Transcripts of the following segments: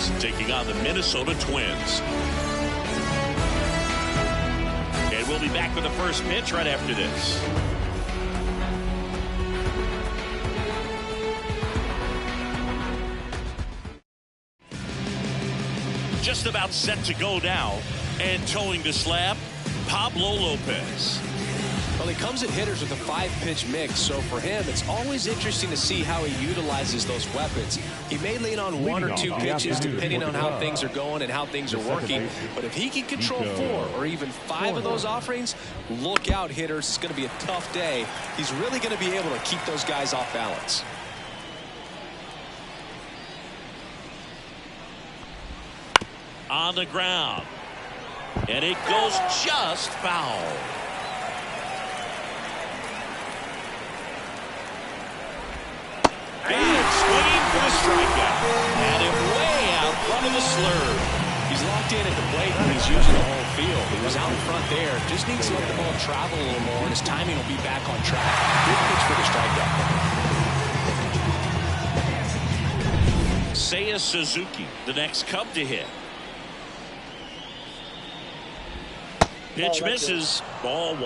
Cubs taking on the Minnesota Twins. And we'll be back with the first pitch right after this. Just about set to go now, and towing the slab, Pablo Lopez. Well, he comes at hitters with a 5-pitch mix, so for him, it's always interesting to see how he utilizes those weapons. He may lean on 1 or 2 pitches depending on how things are going and how things are working, but if he can control 4 or even 5 of those offerings, look out, hitters. It's going to be a tough day. He's really going to be able to keep those guys off balance. On the ground, and it goes just foul. And swinging for the strikeout. Had him way out front of the slurve. He's locked in at the plate when he's using the whole field. He was out in front there. Just needs to let the ball travel a little more, and his timing will be back on track. Good pitch for the strikeout. Seiya Suzuki, the next Cub to hit. Pitch misses, ball 1.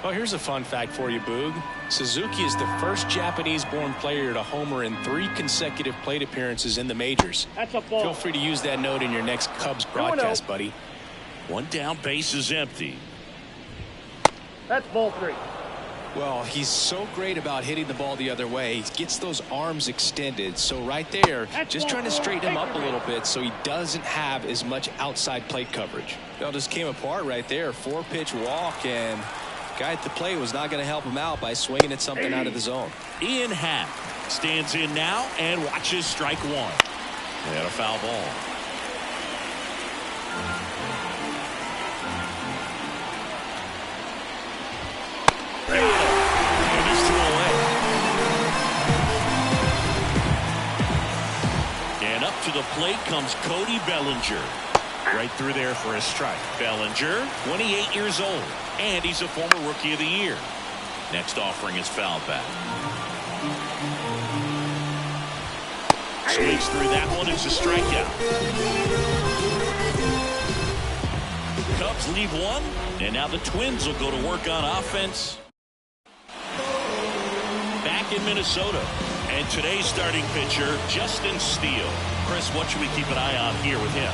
Well, here's a fun fact for you, Boog. Suzuki is the first Japanese-born player to homer in 3 consecutive plate appearances in the majors. That's a ball. Feel free to use that note in your next Cubs broadcast, buddy. 1 down, base is empty. That's ball 3. Well, he's so great about hitting the ball the other way. He gets those arms extended. So right there, just trying to straighten him up a little bit so he doesn't have as much outside plate coverage. Well, just came apart right there. 4-pitch walk, and guy at the plate was not going to help him out by swinging at something out of the zone. Ian Happ stands in now and watches strike 1. And a foul ball. And he's 2 away. And up to the plate comes Cody Bellinger. Right through there for a strike. Bellinger, 28 years old, and he's a former Rookie of the Year. Next offering is fouled back. Swings through that one. It's a strikeout. Cubs leave 1, and now the Twins will go to work on offense. Back in Minnesota, and today's starting pitcher, Justin Steele. Chris, what should we keep an eye on here with him?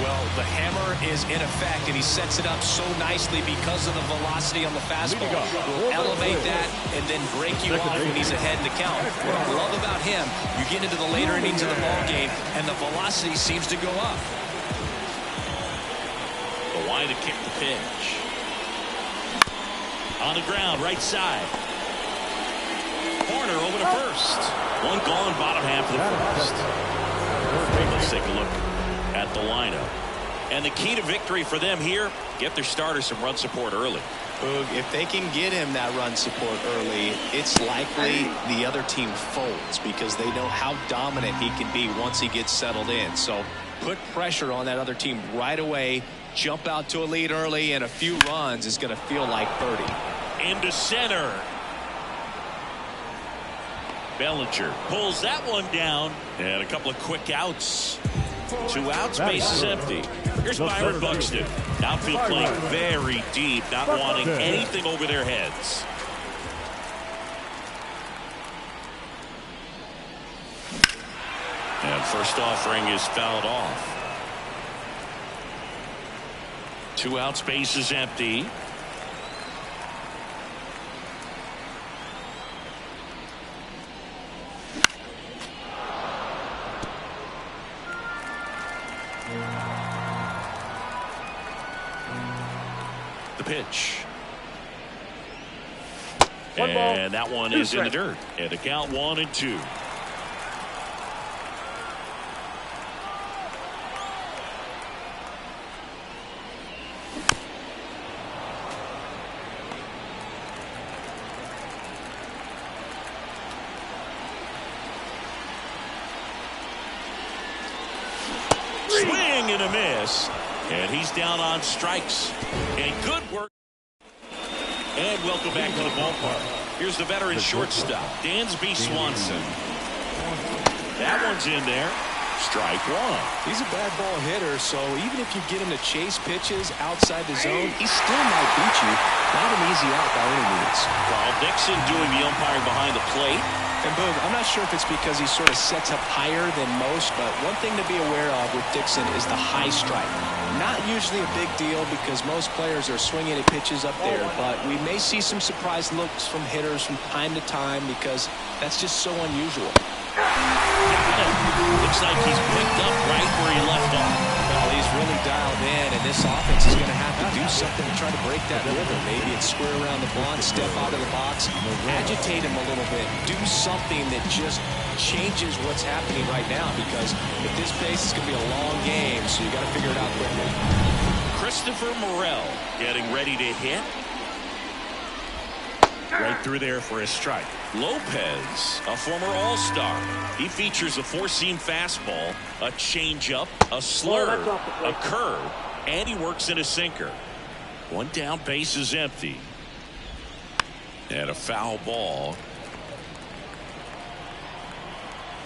Well, the hammer is in effect, and he sets it up so nicely because of the velocity on the fastball. He'll elevate that and then break you off when he's ahead in the count. What I love about him, you get into the later innings of the ball game, and the velocity seems to go up. The wide to kick the pitch. On the ground, right side. Corner over to first. 1 gone, bottom half of the first. Let's take a look at the lineup. And the key to victory for them here, get their starter some run support early. Boog, if they can get him that run support early, it's likely the other team folds because they know how dominant he can be once he gets settled in. So put pressure on that other team right away, jump out to a lead early, and a few runs is going to feel like 30. Into center. Bellinger pulls that one down, and a couple of quick outs. 2 outs, base is empty. Here's Byron Buxton. Outfield playing very deep, not wanting anything over their heads. And first offering is fouled off. 2 outs, base is empty. The pitch. And that one is in the dirt. And the count 1-2. Swing and a miss. And he's down on strikes. And good work. And welcome back to the ballpark. Here's the veteran shortstop, Dansby Swanson. That one's in there. Strike one. He's a bad ball hitter, so even if you get him to chase pitches outside the zone, he still might beat you. Not an easy out by any means. Carl Dixon doing the umpiring behind the plate. And Boog, I'm not sure if it's because he sort of sets up higher than most, but one thing to be aware of with Dixon is the high strike. Not usually a big deal because most players are swinging at pitches up there, but we may see some surprise looks from hitters from time to time because that's just so unusual. Looks like he's picked up right where he left off. Well, he's really dialed in, and this offense is going to have to do something to try to break that rhythm. Maybe it's square around the bunt, step out of the box, agitate him a little bit, do something that just changes what's happening right now, because at this pace, it's going to be a long game, so you got to figure it out quickly. Christopher Morel getting ready to hit. Right through there for a strike. Lopez, a former All-Star. He features a four-seam fastball, a changeup, a slurve, a curve, and he works in a sinker. One down, base is empty. And a foul ball.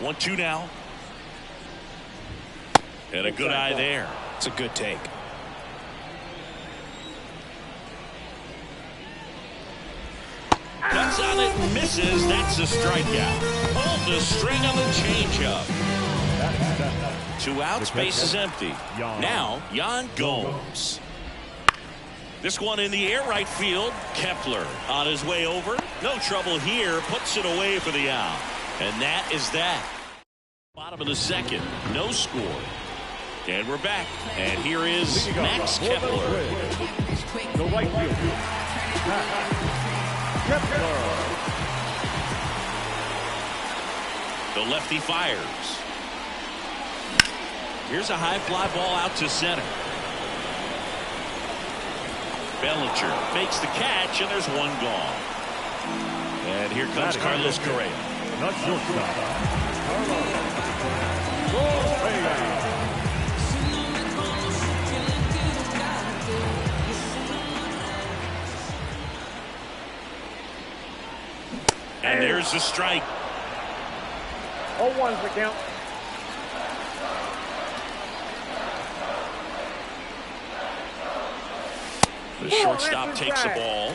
1-2 now. And a good eye there. It's a good take. Cuts on it and misses. That's a strikeout. Pulled the string on the changeup. 2 outs, base is empty. Now, Yan Gomes. This one in the air, right field. Kepler on his way over. No trouble here. Puts it away for the out. And that is that. Bottom of the second. No score. And we're back. And here is Max Kepler. The right field. Kepler. The lefty fires. Here's a high fly ball out to center. Bellinger makes the catch, and there's one gone. And here comes Carlos Correa. Not shortstop. Correa. And there's the strike. 0-1's the count. The shortstop takes the ball.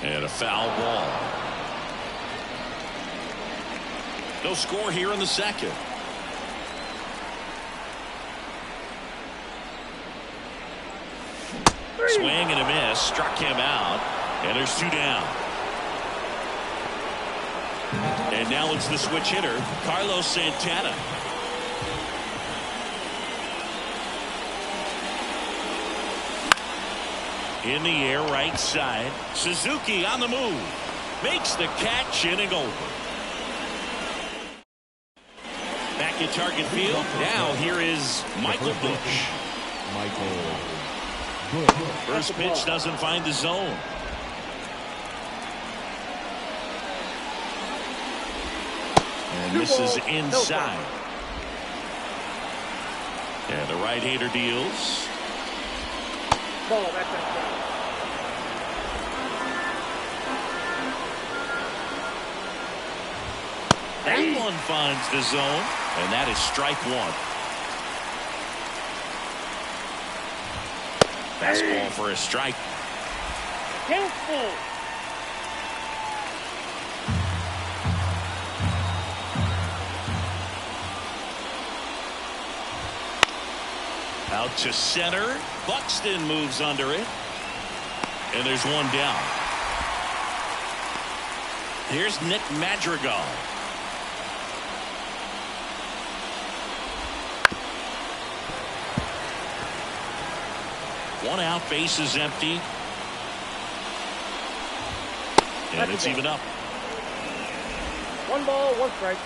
And a foul ball. No score here in the second. Swing and a miss. Struck him out. And there's 2 down. And now it's the switch hitter, Carlos Santana. In the air, right side. Suzuki on the move. Makes the catch, inning over. Back at target field. Now here is Michael Busch. First pitch doesn't find the zone. And this is inside. And the right-hander deals. Ball, that's it. That one finds the zone, and that is strike one. Fastball for a strike. Careful. Out to center. Buxton moves under it. And there's one down. Here's Nick Madrigal. One out, base is empty. And it's even up. 1 ball, 1 strike.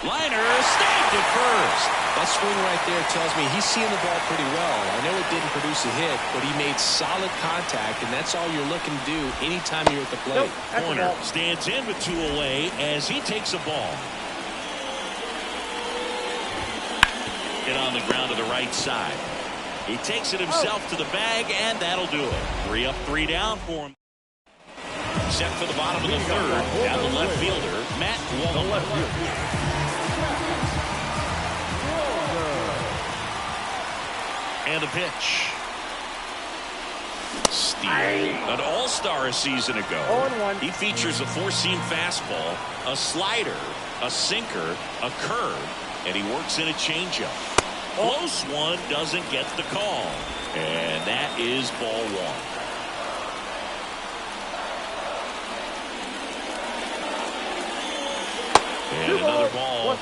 Liner snagged at first. That swing right there tells me he's seeing the ball pretty well. I know it didn't produce a hit, but he made solid contact, and that's all you're looking to do anytime you're at the plate. Corner stands in with 2 away as he takes a ball. Hit on the ground to the right side. He takes it himself to the bag, and that'll do it. 3 up, 3 down for him. Set for the bottom of the third. Down the left fielder, Matt Walker. And a pitch. Steele, an all-star a season ago. He features a 4-seam fastball, a slider, a sinker, a curve, and he works in a changeup. Close one, doesn't get the call. And that is ball 1. And another ball.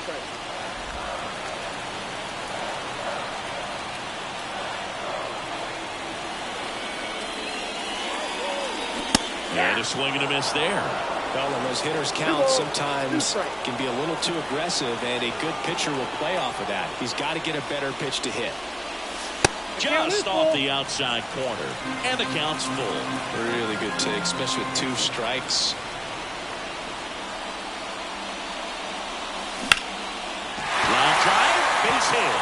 And a swing and a miss there. Well, when those hitters count, sometimes can be a little too aggressive, and a good pitcher will play off of that. He's got to get a better pitch to hit. Just off the outside corner, and the count's full. Really good take, especially with 2 strikes. Line drive, base hit.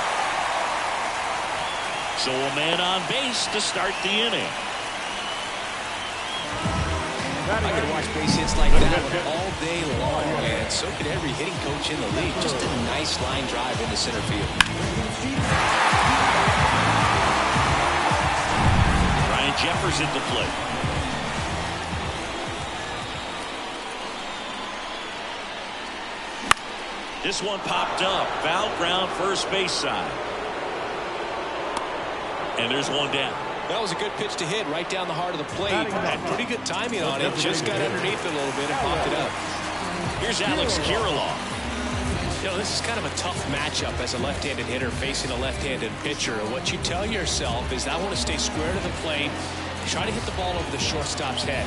So a man on base to start the inning. I could watch base hits like that one all day long, and so could every hitting coach in the league. Just a nice line drive into center field. Ryan Jeffers at the plate. This one popped up. Foul ground, first base side. And there's one down. That was a good pitch to hit right down the heart of the plate. Had pretty good timing on it. Just got underneath it a little bit and popped it up. Here's Alex Kirilloff. You know, this is kind of a tough matchup as a left-handed hitter facing a left-handed pitcher. And what you tell yourself is I want to stay square to the plate, try to hit the ball over the shortstop's head.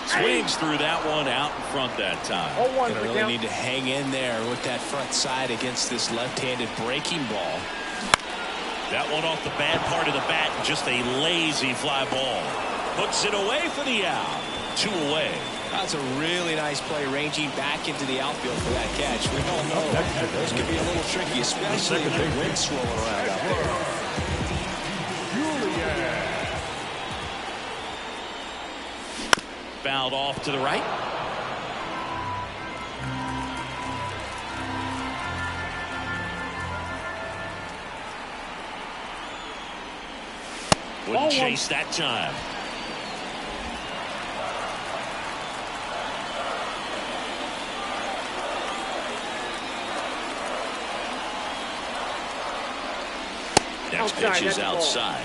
Swings through that one out in front that time. Going to really need to hang in there with that front side against this left-handed breaking ball. That one off the bad part of the bat, just a lazy fly ball. Puts it away for the out. 2 away. That's a really nice play, ranging back into the outfield for that catch. We all know those could be a little tricky, especially if the wind's swirling around out there. Fouled off to the right. Wouldn't chase that time. Next pitch is outside.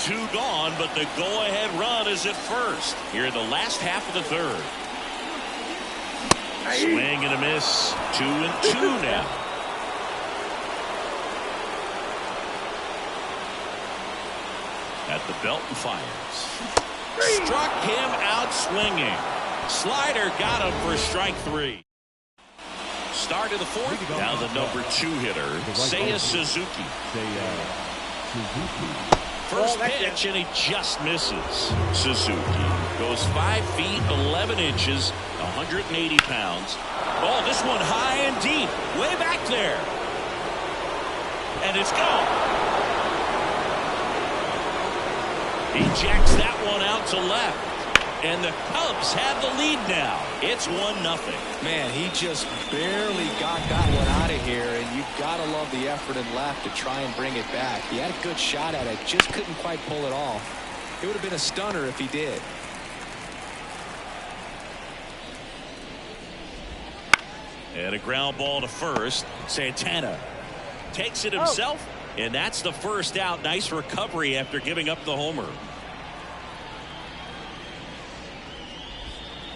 2 gone, but the go-ahead run is at first here in the last half of the third. Swing and a miss. 2-2 now. At the belt and fires. Struck him out swinging. Slider got him for strike 3. Start of the 4th. Now the number 2 hitter, Seiya Suzuki. First pitch, and he just misses. Suzuki goes 5 feet 11 inches, 180 pounds. Oh, this one high and deep, way back there. And it's gone. He jacks that one out to left. And the Cubs have the lead now. It's 1-0. Man, he just barely got that one out of here, and you've got to love the effort in left to try and bring it back. He had a good shot at it, just couldn't quite pull it off. It would have been a stunner if he did. And a ground ball to first. Santana takes it himself, and that's the first out. Nice recovery after giving up the homer.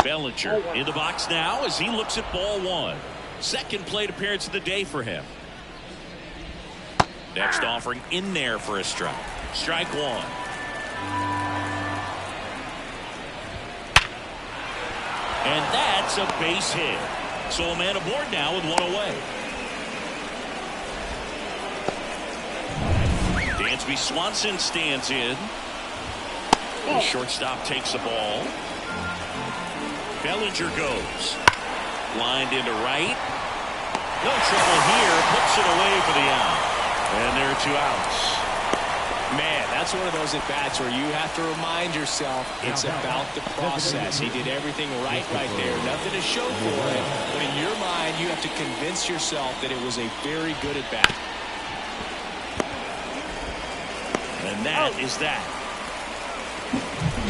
Bellinger in the box now as he looks at ball 1. Second plate appearance of the day for him. Next offering in there for a strike. Strike 1. And that's a base hit. So a man aboard now with 1 away. Dansby Swanson stands in. The shortstop takes the ball. Bellinger goes. Lined into right. No trouble here. Puts it away for the out. And there are 2 outs. Man, that's one of those at-bats where you have to remind yourself it's about the process. He did everything right there. Nothing to show for it. But in your mind, you have to convince yourself that it was a very good at-bat. And that is that.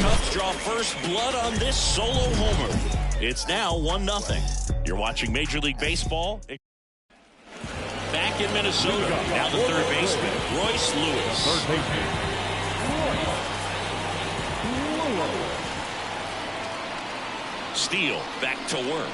Cubs draw first blood on this solo homer. It's now 1-0. You're watching Major League Baseball. Back in Minnesota, now the third baseman, Royce Lewis. Steele back to work.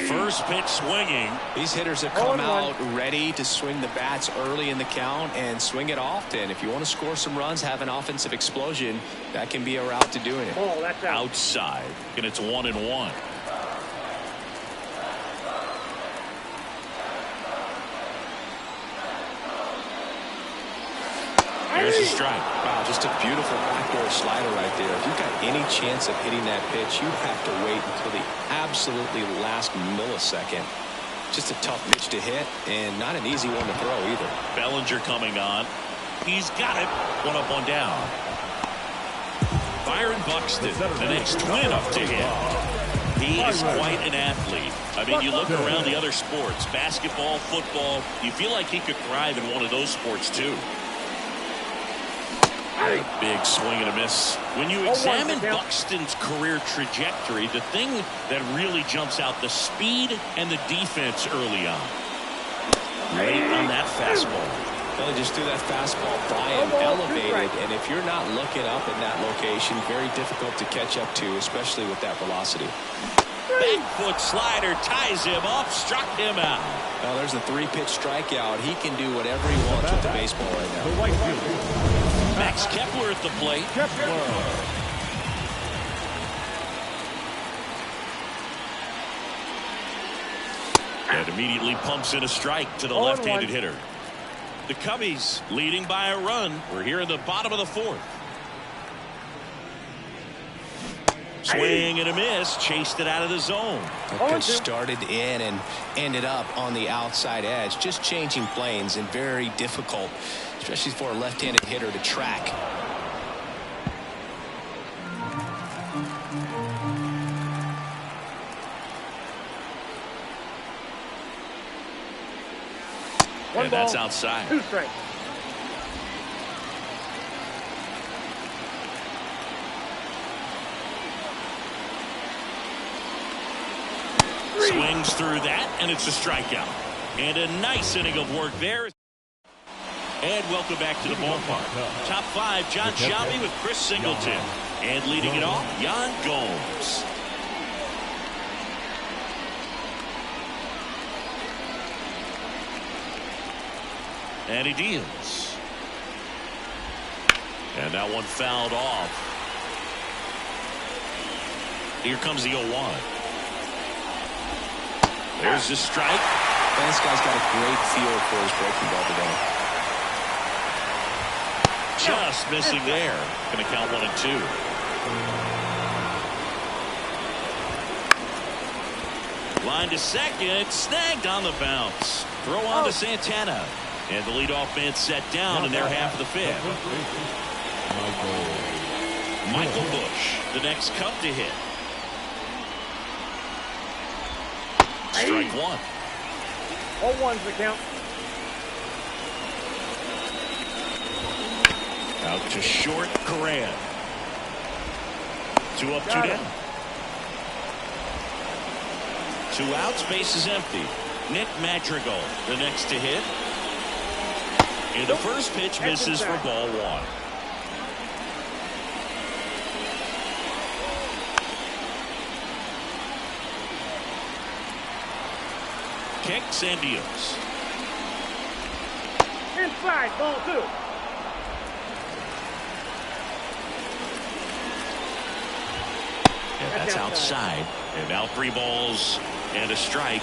First pitch swinging. These hitters have come out ready to swing the bats early in the count and swing it often. If you want to score some runs, have an offensive explosion, that can be a route to doing it. Oh, that's outside, and it's 1-1. There's a strike. Wow, just a beautiful backdoor slider right there. If you've got any chance of hitting that pitch, you have to wait until the absolutely last millisecond. Just a tough pitch to hit, and not an easy one to throw either. Bellinger coming on. He's got it. 1 up, 1 down. Byron Buxton, the next twin up to him. He is quite an athlete. I mean, you look around the other sports, basketball, football, you feel like he could thrive in one of those sports too. Big swing and a miss. When you examine Buxton's career trajectory, the thing that really jumps out, the speed and the defense early on. Right on that fastball. Well, just threw that fastball by him, elevated, and if you're not looking up in that location, very difficult to catch up to, especially with that velocity. Back foot slider ties him up, struck him out. Well, there's a 3-pitch strikeout. He can do whatever he wants with the baseball right now. Max Kepler at the plate. And immediately pumps in a strike to the left-handed hitter. The Cubbies leading by a run. We're here in the bottom of the 4th. Swing and a miss. Chased it out of the zone. It started in and ended up on the outside edge. Just changing planes and very difficult, especially for a left-handed hitter to track. And that's outside. 2 strikes. Swings through that, and it's a strikeout. And a nice inning of work there. And welcome back to the ballpark. Top 5, John Shelby with Chris Singleton. And leading it off, Yan Gomes. And he deals. And that one fouled off. Here comes the 0-1. There's the strike. And this guy's got a great feel for his breaking ball today. Just missing there. Going to count 1 and 2. Line to second. Snagged on the bounce. Throw on to Santana. And the leadoff man set down in their half of the 5th. Michael Bush, the next Cub to hit. Strike 1. 0-1's the count. Out to short, Correa. 2 up, 2 down. 2 outs, base is empty. Nick Madrigal, the next to hit. And the first pitch misses for ball 1. Kicks and deals. Inside, ball 2. And that's outside. And now 3 balls and a strike.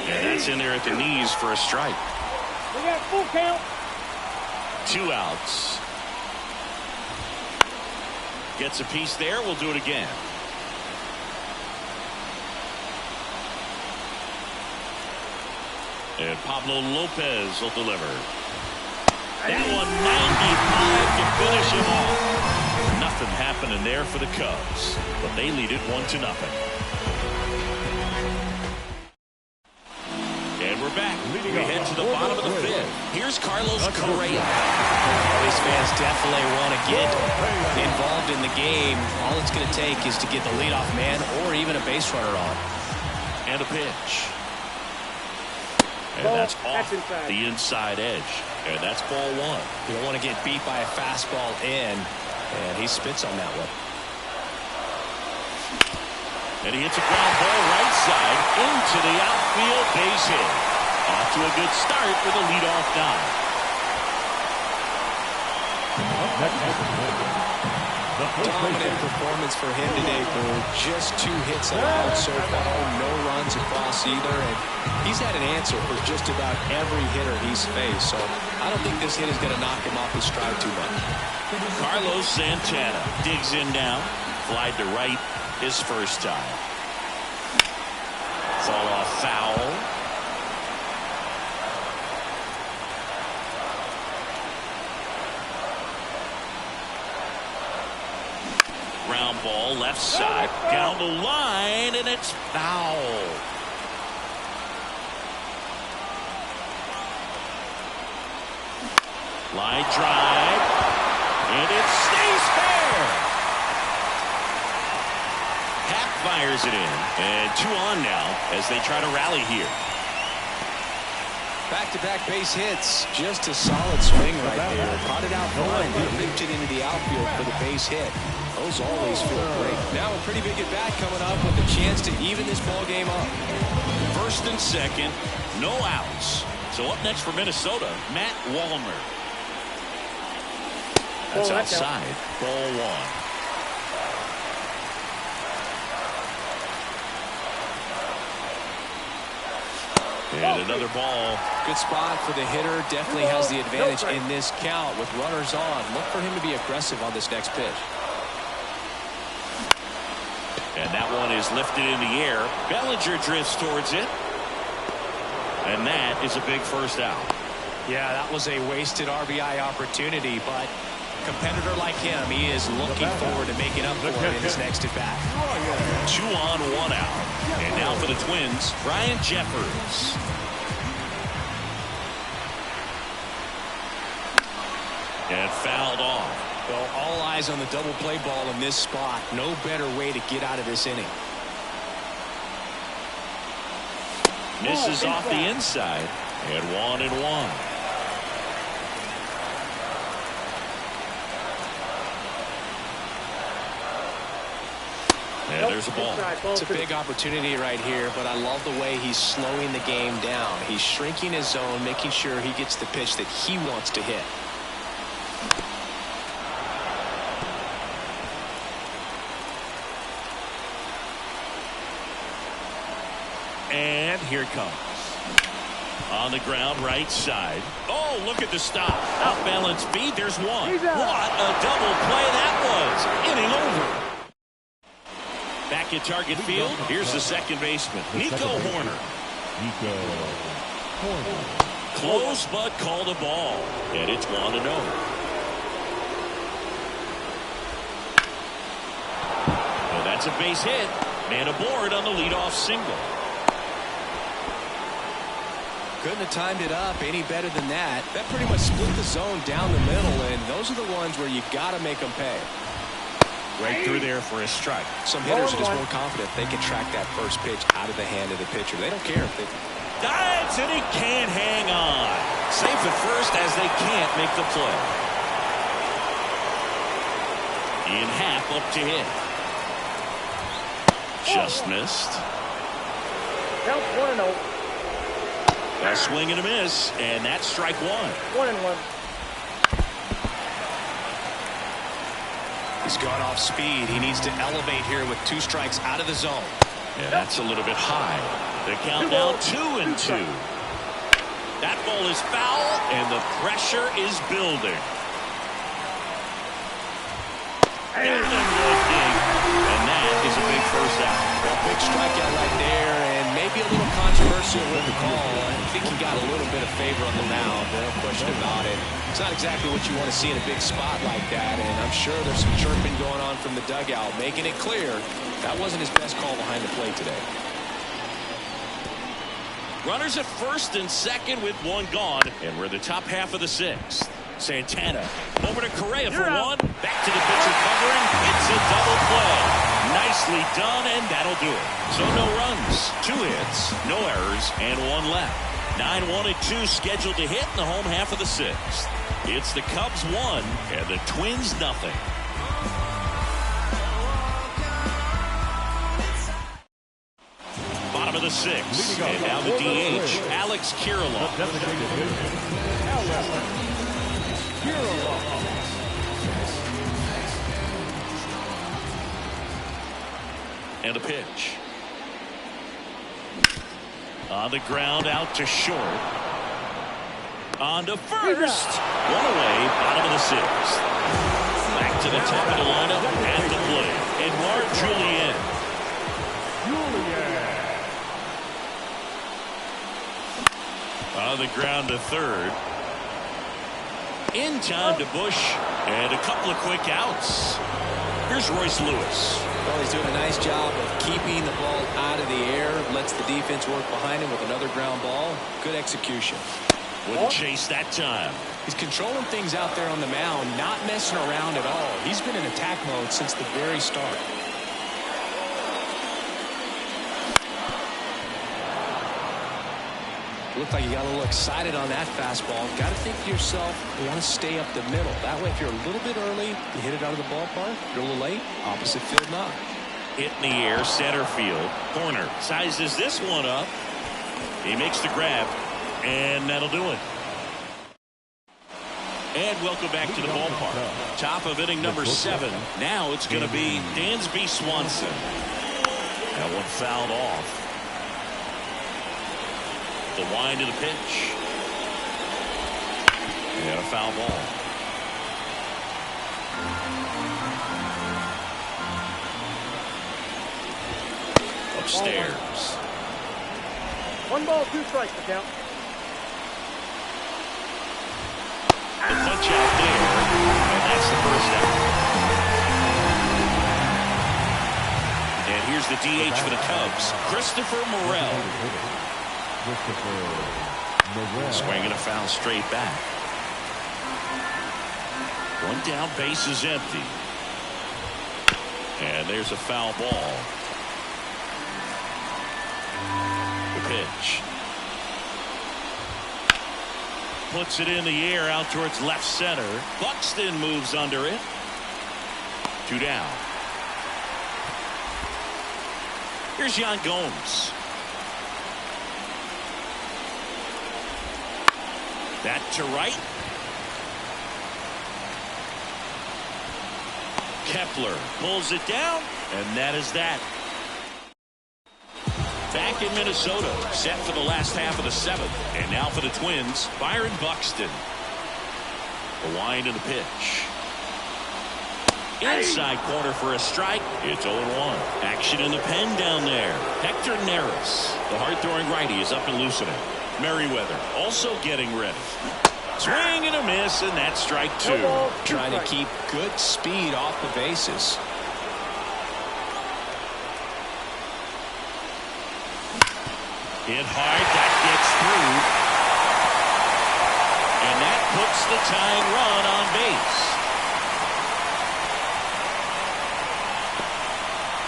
And that's in there at the knees for a strike. We got full count. 2 outs. Gets a piece there. We'll do it again. And Pablo Lopez will deliver. That one 95 to finish him off. Nothing happening there for the Cubs, but they lead it 1-0. And we're back. We head to the bottom of the fifth. Here's Carlos Correa. These fans definitely want to get involved in the game. All it's going to take is to get the leadoff man or even a base runner on. And a pitch. And that's off the inside edge. And that's ball one. You don't want to get beat by a fastball in. And he spits on that one. And he hits a ground ball right side into the outfield base hit. Off to a good start with a leadoff dive. Dominant performance for him today, Boo. Just 2 hits allowed so far, no runs across either, and he's had an answer for just about every hitter he's faced, so I don't think this hit is going to knock him off his stride too much. Carlos Santana digs in now, flied to right his first time. Fall off foul. Ground ball left side down the line, and it's foul. Line drive, and it stays fair. Happ fires it in, and 2 on now as they try to rally here. Back-to-back base hits. Just a solid swing right there. Caught it out fine, but ripped it into the outfield for the base hit. Those always feel great. Now a pretty big at-bat coming up with a chance to even this ball game up. First and second, no outs. So up next for Minnesota, Matt Wallner. That's outside. Ball one. And another ball. Good spot for the hitter. Definitely has the advantage in this count with runners on. Look for him to be aggressive on this next pitch. And that one is lifted in the air. Bellinger drifts towards it. And that is a big first out. Yeah, that was a wasted RBI opportunity, but a competitor like him, he is looking forward to making up for it in his next at-bat. 2 on, 1 out. And now for the Twins, Brian Jeffers. And fouled off. Well, all eyes on the double play ball in this spot. No better way to get out of this inning. Misses off the inside. And 1-1. And there's a ball. It's a big opportunity right here, but I love the way he's slowing the game down. He's shrinking his zone, making sure he gets the pitch that he wants to hit. And here it comes. On the ground, right side. Oh, look at the stop. Out-balanced feed. There's one. What a double play that was. Inning over. Back at target field. Here's the second baseman, Nico Horner. Close, but called a ball. And it's 1-0. Well, that's a base hit. Man aboard on the leadoff single. Couldn't have timed it up any better than that. That pretty much split the zone down the middle, and those are the ones where you got to make them pay. Right through there for a strike. Some hitters are just more confident they can track that first pitch out of the hand of the pitcher. They don't care if they... Dives, and he can't hang on. Safe at first as they can't make the play. In half up to hit. Just missed. Count 1-0. A swing and a miss, and that's strike one. 1-1. He's gone off speed. He needs to elevate here with 2 strikes out of the zone. Yeah, that's a little bit high. The count now 2-2. That ball is foul, and the pressure is building. Got him looking. And that is a big first out. A big strikeout right there, and maybe a little controversial with the call. I think he got a little bit of favor on the mound. No question about it. It's not exactly what you want to see in a big spot like that, and I'm sure there's some chirping going on from the dugout, making it clear that wasn't his best call behind the plate today. Runners at first and second with one gone, and we're in the top half of the sixth. Santana over to Correa for one. Back to the pitcher covering. It's a double play. Nicely done, and that'll do it. So no runs, 2 hits, no errors, and 1 left. 9-1-2 scheduled to hit in the home half of the sixth. It's the Cubs 1 and the Twins nothing. Bottom of the sixth, and now the DH, Alex Kirilloff. And a pitch. On the ground, out to short. On to first. One away, bottom of the sixth. Back to the top of the lineup at the plate. Edouard Julien. On the ground to third. In time to Bush. And a couple of quick outs. Here's Royce Lewis. Well, he's doing a nice job of keeping the ball out of the air. Lets the defense work behind him with another ground ball. Good execution. Wouldn't chase that time. He's controlling things out there on the mound, not messing around at all. He's been in attack mode since the very start. Looked like you got a little excited on that fastball. Got to think to yourself, you want to stay up the middle. That way, if you're a little bit early, you hit it out of the ballpark. If you're a little late, opposite field knock. Hit in the air, center field. Corner sizes this one up. He makes the grab, and that'll do it. And welcome back to the ballpark. Top of inning number 7. Now it's going to be Dansby Swanson. That one fouled off. The wind of the pitch. And a foul ball. Upstairs. 1 ball, 2 strikes to count. The punch out there, and that's the first out. And here's the DH for the Cubs, Christopher Morel. Swinging a foul straight back. 1 down, base is empty. And there's a foul ball. The pitch. Puts it in the air out towards left center. Buxton moves under it. 2 down. Here's Yan Gomes. That to right. Kepler pulls it down, and that is that. Back in Minnesota, set for the last half of the 7th. And now for the Twins, Byron Buxton. The wind and the pitch. Inside corner for a strike. It's 0-1. Action in the pen down there. Hector Neris, the hard-throwing righty, is up and loosening. Merriweather also getting ready. Swing and a miss, and that's strike 2. Trying to keep good speed off the bases. Hit hard, that gets through. And that puts the tying run on base.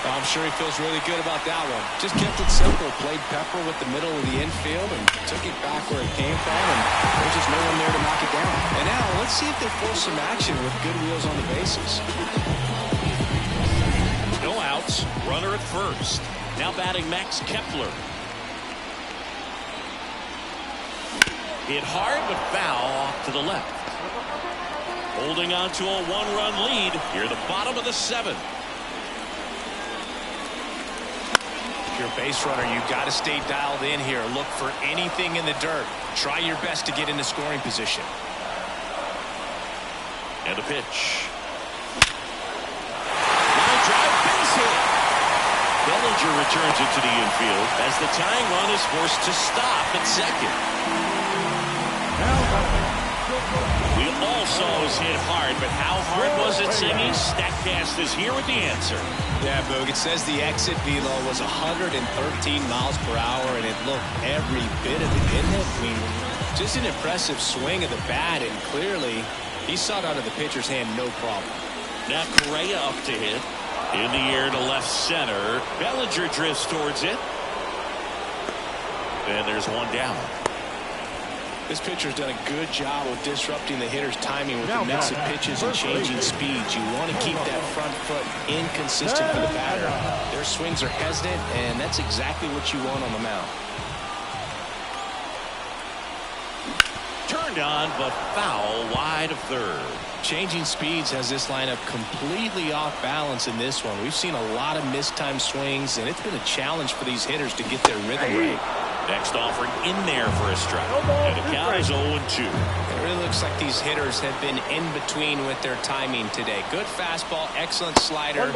I'm sure he feels really good about that one. Just kept it simple. Played pepper with the middle of the infield and took it back where it came from. And there's just no one there to knock it down. And now let's see if they force some action with good wheels on the bases. No outs. Runner at first. Now batting Max Kepler. Hit hard but foul off to the left. Holding on to a 1-run lead here at the bottom of the 7th. If you're a base runner, you've got to stay dialed in here. Look for anything in the dirt. Try your best to get into scoring position. And a pitch. Bellinger returns it to the infield as the tying run is forced to stop at second. We all saw it was hit hard, but how hard was it, Singy? StatCast is here with the answer. Yeah, Boog, it says the exit velo was 113 miles per hour, and it looked every bit of it, didn't it? I mean, just an impressive swing of the bat, and clearly he saw it out of the pitcher's hand, no problem. Now Correa up to hit. In the air to left center. Bellinger drifts towards it. And there's one down. This pitcher's done a good job of disrupting the hitter's timing with the mix of pitches and changing speeds. You want to keep that front foot inconsistent for the batter. Their swings are hesitant, and that's exactly what you want on the mound. Turned on, but foul wide of third. Changing speeds has this lineup completely off balance in this one. We've seen a lot of mistimed swings, and it's been a challenge for these hitters to get their rhythm right. Next offering in there for a strike. And the count is 0-2. It really looks like these hitters have been in between with their timing today. Good fastball, excellent slider,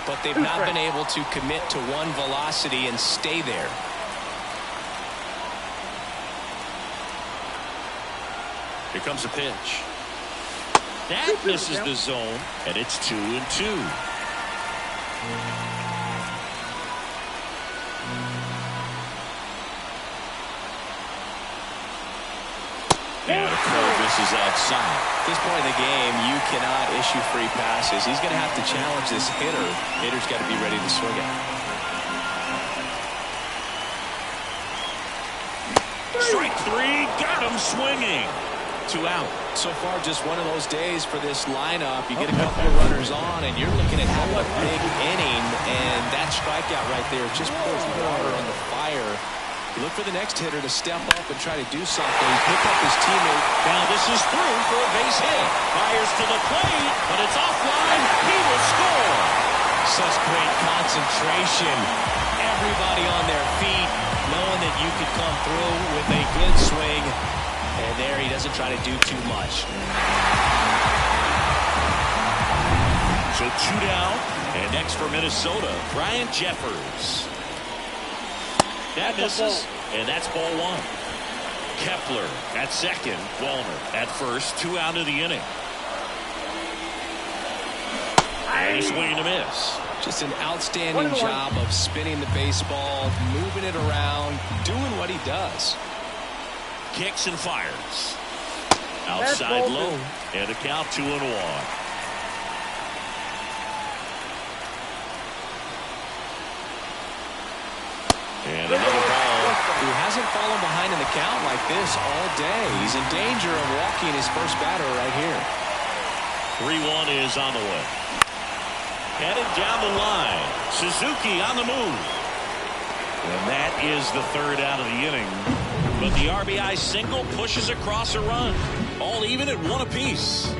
but they've not been able to commit to one velocity and stay there. Here comes a pitch. That misses the zone, and it's 2-2. And a curve misses outside. At this point in the game, you cannot issue free passes. He's going to have to challenge this hitter. Hitter's got to be ready to swing it. Strike three, got him swinging. 2 out. So far, just one of those days for this lineup. You get a couple of runners on, and you're looking at having a big inning, and that strikeout right there just pours water on the fire. You look for the next hitter to step up and try to do something. Pick up his teammate. Now this is through for a base hit. Fires to the plate, but it's offline. He will score. Such great concentration. Everybody on their feet, knowing that you could come through with a good swing. And there he doesn't try to do too much. So 2 down. And next for Minnesota, Brian Jeffers. That misses, and that's ball 1. Kepler at second, Wallner at first, 2 out of the inning. And a swing and a miss. Just an outstanding job of spinning the baseball, moving it around, doing what he does. Kicks and fires. Outside low, and a count 2-1. And another ball. Who hasn't fallen behind in the count like this all day. He's in danger of walking his first batter right here. 3-1 is on the way. Headed down the line. Suzuki on the move. And that is the 3rd out of the inning. But the RBI single pushes across a run. All even at 1 apiece.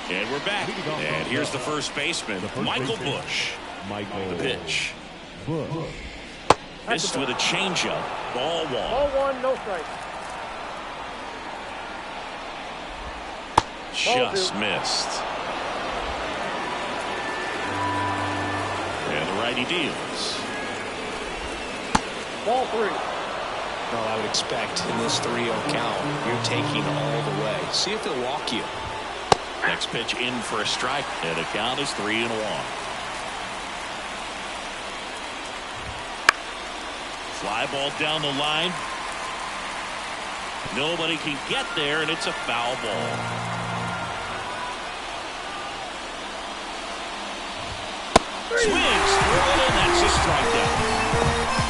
And we're back. And here's the first baseman, Michael Busch. The pitch. Missed with a changeup. Ball 1. Ball 1, no strike. Just missed. And the righty deals. Ball 3. Well, I would expect in this 3-0 count, you're taking all the way. See if they'll walk you. Next pitch in for a strike, and the count is 3-1. Fly ball down the line. Nobody can get there, and it's a foul ball. Swings through it, and that's a strikeout.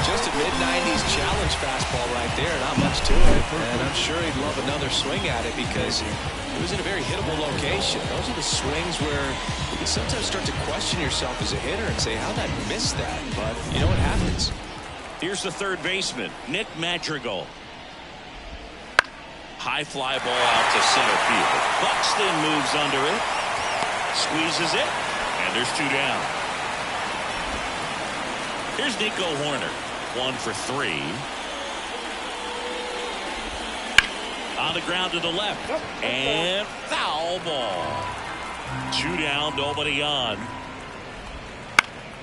Just a mid-90s challenge fastball right there. Not much to it. And I'm sure he'd love another swing at it because it was in a very hittable location. Those are the swings where you can sometimes start to question yourself as a hitter and say, how'd I miss that? But you know what happens. Here's the third baseman, Nick Madrigal. High fly ball out to center field. Buxton moves under it. Squeezes it. And there's 2 down. Here's Nico Horner. 1 for 3. On the ground to the left. And foul ball. 2 down, nobody on.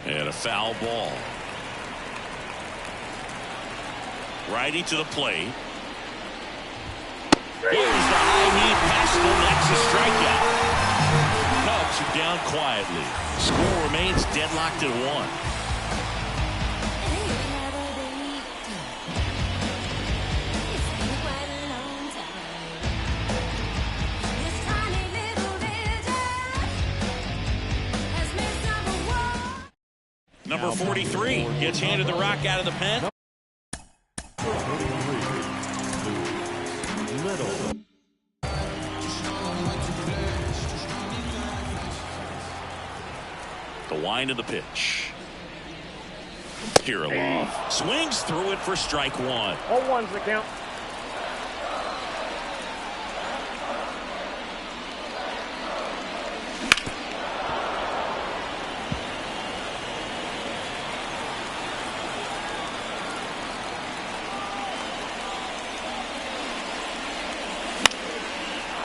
And a foul ball. Righty to the plate. Here's the high knee past the next, a strikeout. Cubs are down quietly. Score remains deadlocked at 1. Number 43 gets handed the rock out of the pen. The wind of the pitch. Kirilov swings through it for strike 1. 0-1's the count.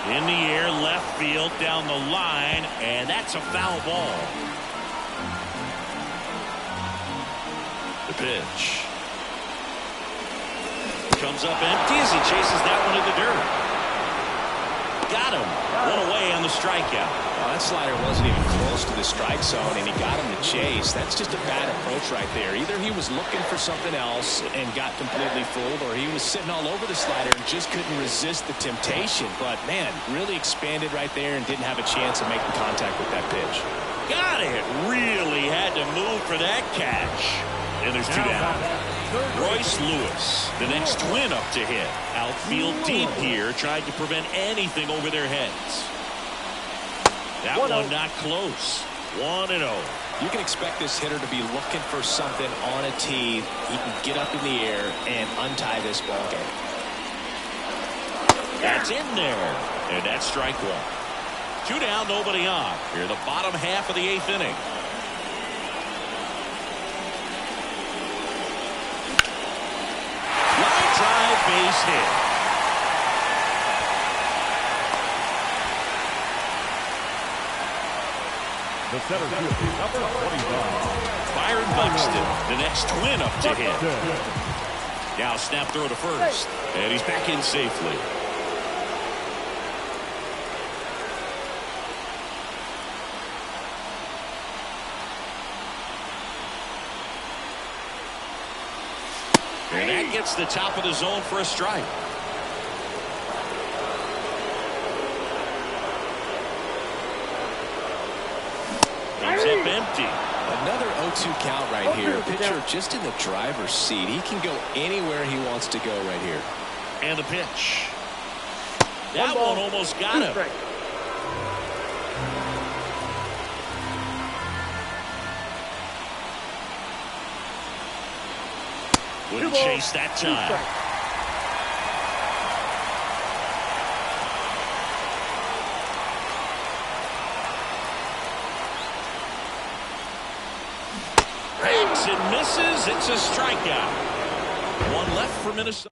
In the air, left field, down the line, and that's a foul ball. The pitch. Comes up empty as he chases that one in the dirt. Got him. One away on the strikeout. Well, that slider wasn't even close to the strike zone, and he got him to chase. That's just a bad approach right there. Either he was looking for something else and got completely fooled, or he was sitting all over the slider and just couldn't resist the temptation. But, man, really expanded right there and didn't have a chance of making contact with that pitch. Got it. Really had to move for that catch. And there's 2 down. Royce Lewis, the next twin up to hit. Outfield deep here, trying to prevent anything over their heads. That one not close. 1-0. You can expect this hitter to be looking for something on a tee. He can get up in the air and untie this ball game. That's in there. And that's strike 1. 2 down, nobody on. Here the bottom half of the 8th inning. Line drive, base hit. The center field, number 25. Byron Buxton, the next twin up to hit. Now snap throw to first. And he's back in safely. And that gets the top of the zone for a strike. Comes up empty. Another 0-2 count right here. Pitcher just in the driver's seat. He can go anywhere he wants to go right here. And the pitch. That one almost got him. Wouldn't chase that time. Breaks and misses. It's a strikeout. 1 left for Minnesota.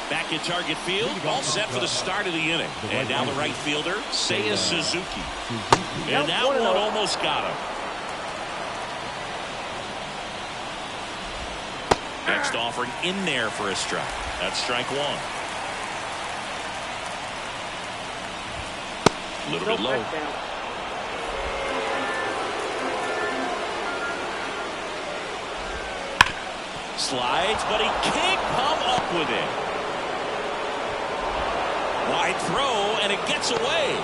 Back in target field. All set for the start of the inning. And down the right fielder, Seiya Suzuki. And that one almost got him. Next offering in there for a strike. That's strike 1. A little bit low. Slides, but he can't come up with it. Wide throw, and it gets away.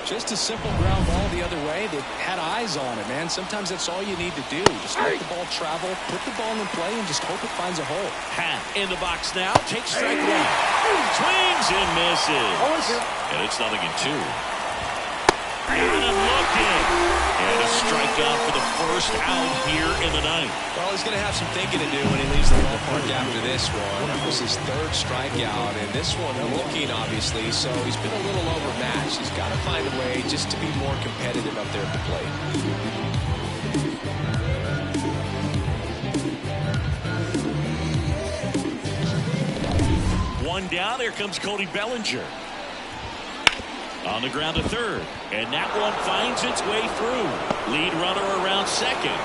Just a simple ground ball the other way. They had eyes on it, man. Sometimes that's all you need to do. Just let the ball travel, put the ball in play, and just hope it finds a hole. Hat in the box now. Takes strike 1. Swings and misses. And it's 0-2. Got him looking. And a strikeout for the first out here in the ninth. Well, he's going to have some thinking to do when he leaves the ballpark after this one. That was his 3rd strikeout, and this one looking, obviously, so he's been a little overmatched. He's got to find a way just to be more competitive up there at the plate. one down. Here comes Cody Bellinger. On the ground to third. And that one finds its way through. Lead runner around second.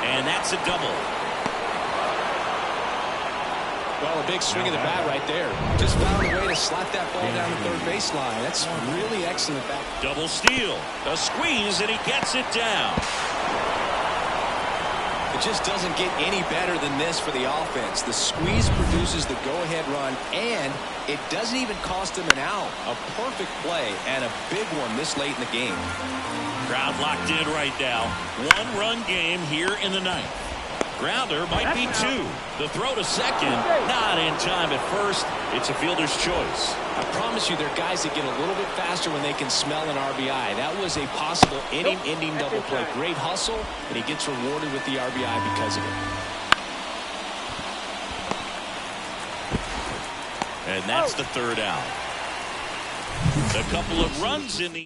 And that's a double. Well, a big swing of the bat right there. Just found a way to slap that ball down the third baseline. That's really excellent. Double steal. A squeeze, and he gets it down. It just doesn't get any better than this for the offense. The squeeze produces the go-ahead run, and it doesn't even cost him an out. A perfect play and a big one this late in the game. Crowd locked in right now. One-run game here in the ninth. Grounder might be two. The throw to second, not in time at first. It's a fielder's choice. I promise you there are guys that get a little bit faster when they can smell an RBI. That was a possible inning-ending double play. Great hustle, and he gets rewarded with the RBI because of it. And that's the third out. A couple of runs in the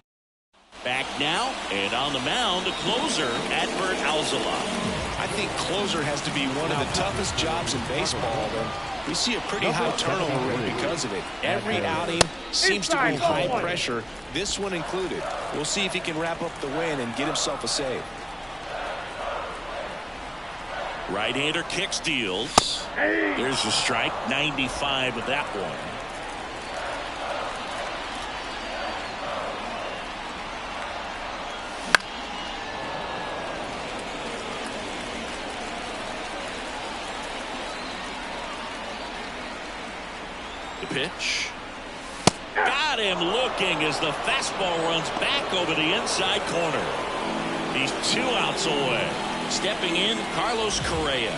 back now, and on the mound, the closer, Adbert Alzolay. I think closer has to be one of the toughest jobs in baseball. We see a pretty high turnover rate because of it. Every outing seems to be high pressure, this one included. We'll see if he can wrap up the win and get himself a save. Right-hander kick steals. There's a strike, 95 of that one. The pitch. Got him looking as the fastball runs back over the inside corner. He's 2 outs away. Stepping in, Carlos Correa.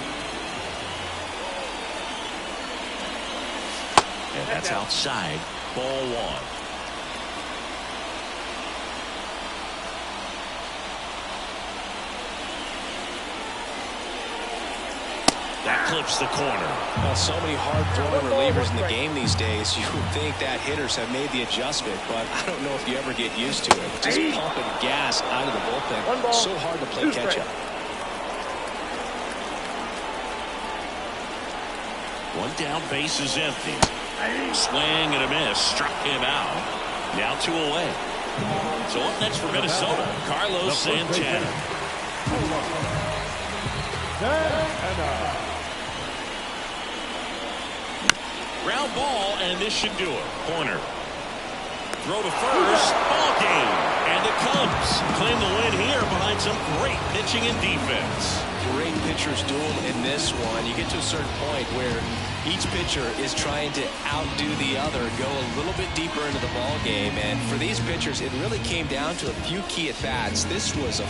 And that's outside. Ball 1. That clips the corner. Well, so many hard-throwing relievers in the game these days. You would think that hitters have made the adjustment, but I don't know if you ever get used to it. Just pumping gas out of the bullpen. So hard to play catch-up. One down, base is empty. Swing and a miss. Struck him out. Now 2 away. So up next for Minnesota, Carlos Santana. Ground ball, and this should do it. Corner. Throw to first. Ball game. And it comes. Claim the win here behind some great pitching and defense. Great pitchers duel in this one. You get to a certain point where each pitcher is trying to outdo the other, go a little bit deeper into the ball game. And for these pitchers, it really came down to a few key at-bats. This was a